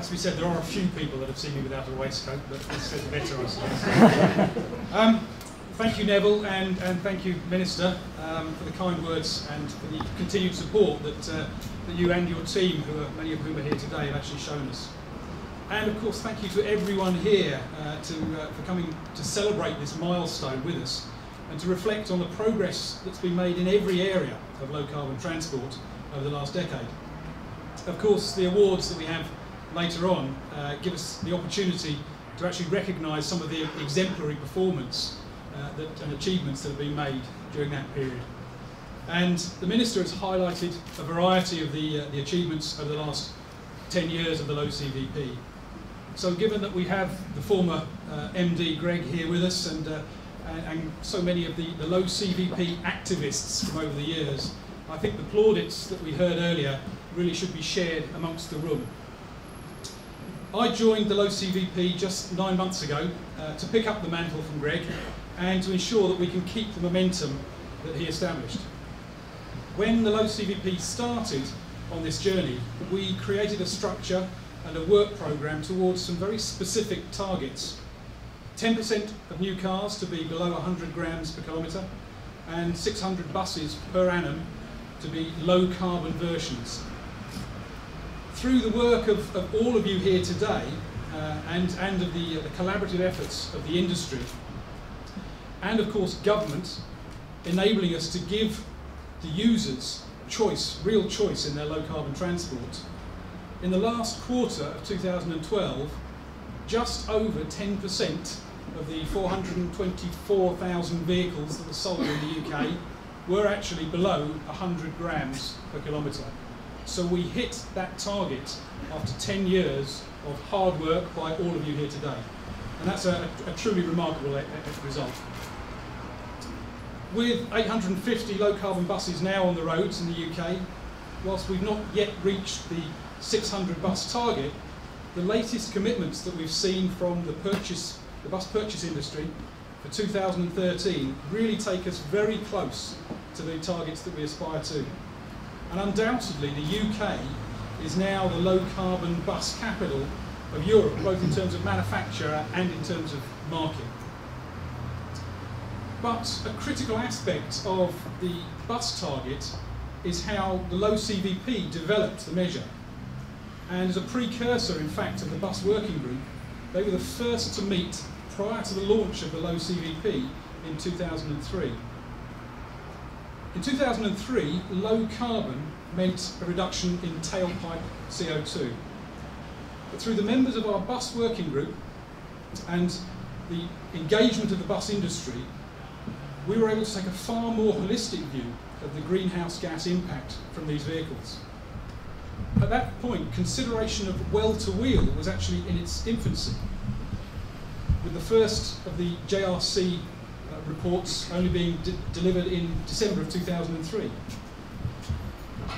as we said, there are a few people that have seen me without a waistcoat, but this says better, I suppose. Thank you, Neville, and thank you, Minister, for the kind words and for the continued support that you and your team, many of whom are here today, have actually shown us. And of course, thank you to everyone here for coming to celebrate this milestone with us and to reflect on the progress that's been made in every area of low carbon transport over the last decade. Of course, the awards that we have later on give us the opportunity to actually recognise some of the exemplary performance and achievements that have been made during that period. And the Minister has highlighted a variety of the achievements over the last 10 years of the LowCVP. So given that we have the former MD Greg here with us and so many of the LowCVP activists from over the years, I think the plaudits that we heard earlier really should be shared amongst the room. I joined the LowCVP just 9 months ago to pick up the mantle from Greg and to ensure that we can keep the momentum that he established. When the LowCVP started on this journey, we created a structure and a work programme towards some very specific targets. 10% of new cars to be below 100 grams per kilometre and 600 buses per annum to be low carbon versions. Through the work of all of you here today and of the collaborative efforts of the industry and of course government enabling us to give the users choice, real choice in their low carbon transport, in the last quarter of 2012 just over 10% of the 424,000 vehicles that were sold in the UK were actually below 100 grams per kilometre. So we hit that target after 10 years of hard work by all of you here today. And that's a truly remarkable result. With 850 low carbon buses now on the roads in the UK, whilst we've not yet reached the 600 bus target, the latest commitments that we've seen from the bus purchase industry for 2013 really take us very close to the targets that we aspire to. And undoubtedly the UK is now the low carbon bus capital of Europe, both in terms of manufacture and in terms of market. But a critical aspect of the bus target is how the LowCVP developed the measure. And as a precursor, in fact, of the bus working group, they were the first to meet prior to the launch of the LowCVP in 2003. In 2003, low carbon meant a reduction in tailpipe CO2. But through the members of our bus working group and the engagement of the bus industry, we were able to take a far more holistic view of the greenhouse gas impact from these vehicles. At that point, consideration of well-to-wheel was actually in its infancy, with the first of the JRC reports only being delivered in December of 2003.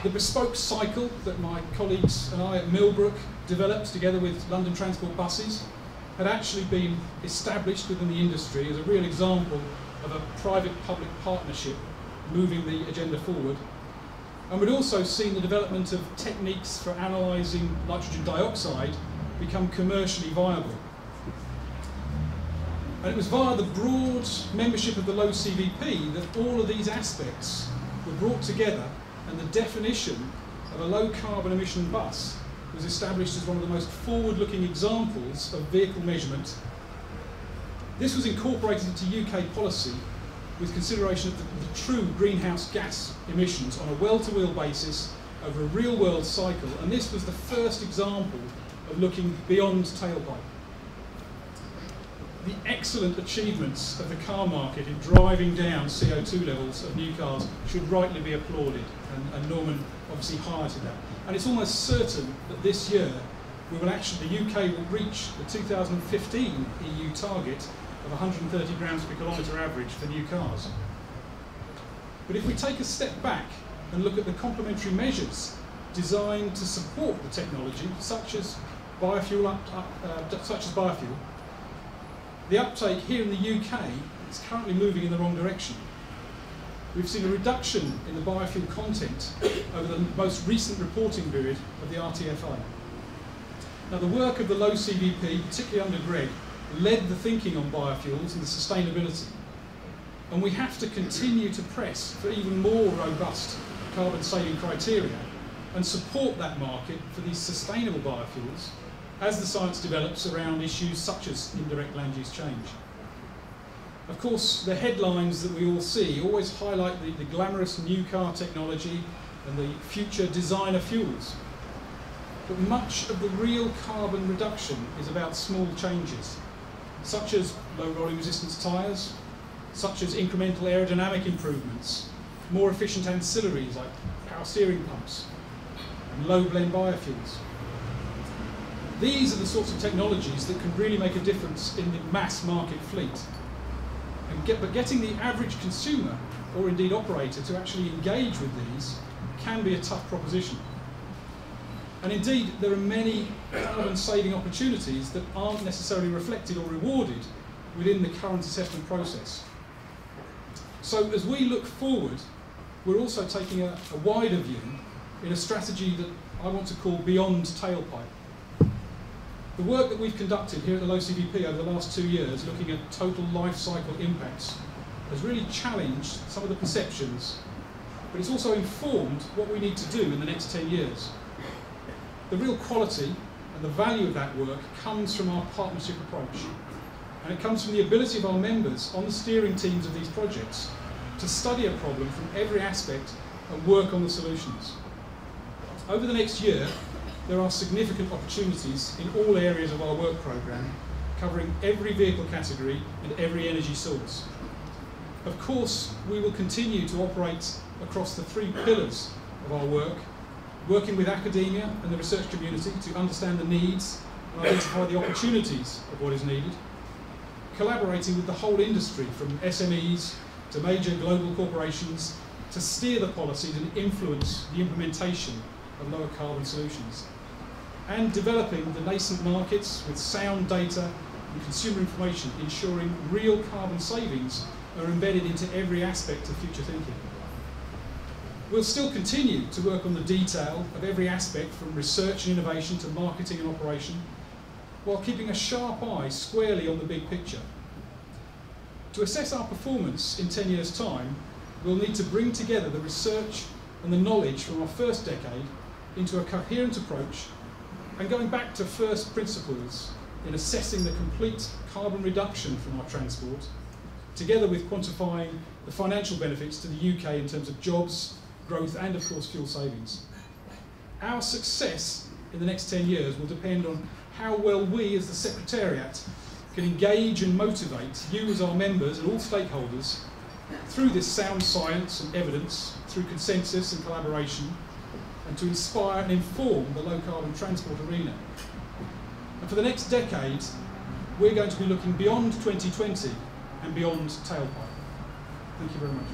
The bespoke cycle that my colleagues and I at Millbrook developed together with London Transport Buses had actually been established within the industry as a real example of a private-public partnership moving the agenda forward. And we'd also seen the development of techniques for analysing nitrogen dioxide become commercially viable. And it was via the broad membership of the LowCVP that all of these aspects were brought together and the definition of a low carbon emission bus was established as one of the most forward-looking examples of vehicle measurement. This was incorporated into UK policy with consideration of the true greenhouse gas emissions on a well-to-wheel basis over a real-world cycle, and this was the first example of looking beyond tailpipe. The excellent achievements of the car market in driving down CO2 levels of new cars should rightly be applauded, and Norman obviously highlighted that. And it's almost certain that this year the UK will reach the 2015 EU target of 130 grams per kilometre average for new cars. But if we take a step back and look at the complementary measures designed to support the technology, such as biofuel, the uptake here in the UK is currently moving in the wrong direction. We've seen a reduction in the biofuel content over the most recent reporting period of the RTFI. Now, the work of the LowCVP, particularly under Greg, led the thinking on biofuels and the sustainability. And we have to continue to press for even more robust carbon saving criteria and support that market for these sustainable biofuels as the science develops around issues such as indirect land use change. Of course, the headlines that we all see always highlight the glamorous new car technology and the future designer fuels. But much of the real carbon reduction is about small changes, such as low rolling resistance tyres, such as incremental aerodynamic improvements, more efficient ancillaries like power steering pumps, and low blend biofuels. These are the sorts of technologies that can really make a difference in the mass market fleet. But getting the average consumer, or indeed operator, to actually engage with these can be a tough proposition. And indeed, there are many carbon saving opportunities that aren't necessarily reflected or rewarded within the current assessment process. So as we look forward, we're also taking a wider view in a strategy that I want to call beyond tailpipe. The work that we've conducted here at the LowCVP over the last 2 years, looking at total life cycle impacts, has really challenged some of the perceptions, but it's also informed what we need to do in the next 10 years. The real quality and the value of that work comes from our partnership approach, and it comes from the ability of our members on the steering teams of these projects to study a problem from every aspect and work on the solutions. Over the next year, there are significant opportunities in all areas of our work programme, covering every vehicle category and every energy source. Of course, we will continue to operate across the 3 pillars of our work, working with academia and the research community to understand the needs and identify the opportunities of what is needed, collaborating with the whole industry from SMEs to major global corporations to steer the policies and influence the implementation of lower carbon solutions, and developing the nascent markets with sound data and consumer information, ensuring real carbon savings are embedded into every aspect of future thinking. We'll still continue to work on the detail of every aspect from research and innovation to marketing and operation, while keeping a sharp eye squarely on the big picture. To assess our performance in 10 years' time, we'll need to bring together the research and the knowledge from our first decade into a coherent approach, and going back to first principles in assessing the complete carbon reduction from our transport, together with quantifying the financial benefits to the UK in terms of jobs, growth and of course fuel savings. Our success in the next 10 years will depend on how well we as the Secretariat can engage and motivate you as our members and all stakeholders through this sound science and evidence, through consensus and collaboration, and to inspire and inform the low carbon transport arena. And for the next decade, we're going to be looking beyond 2020 and beyond tailpipe. Thank you very much.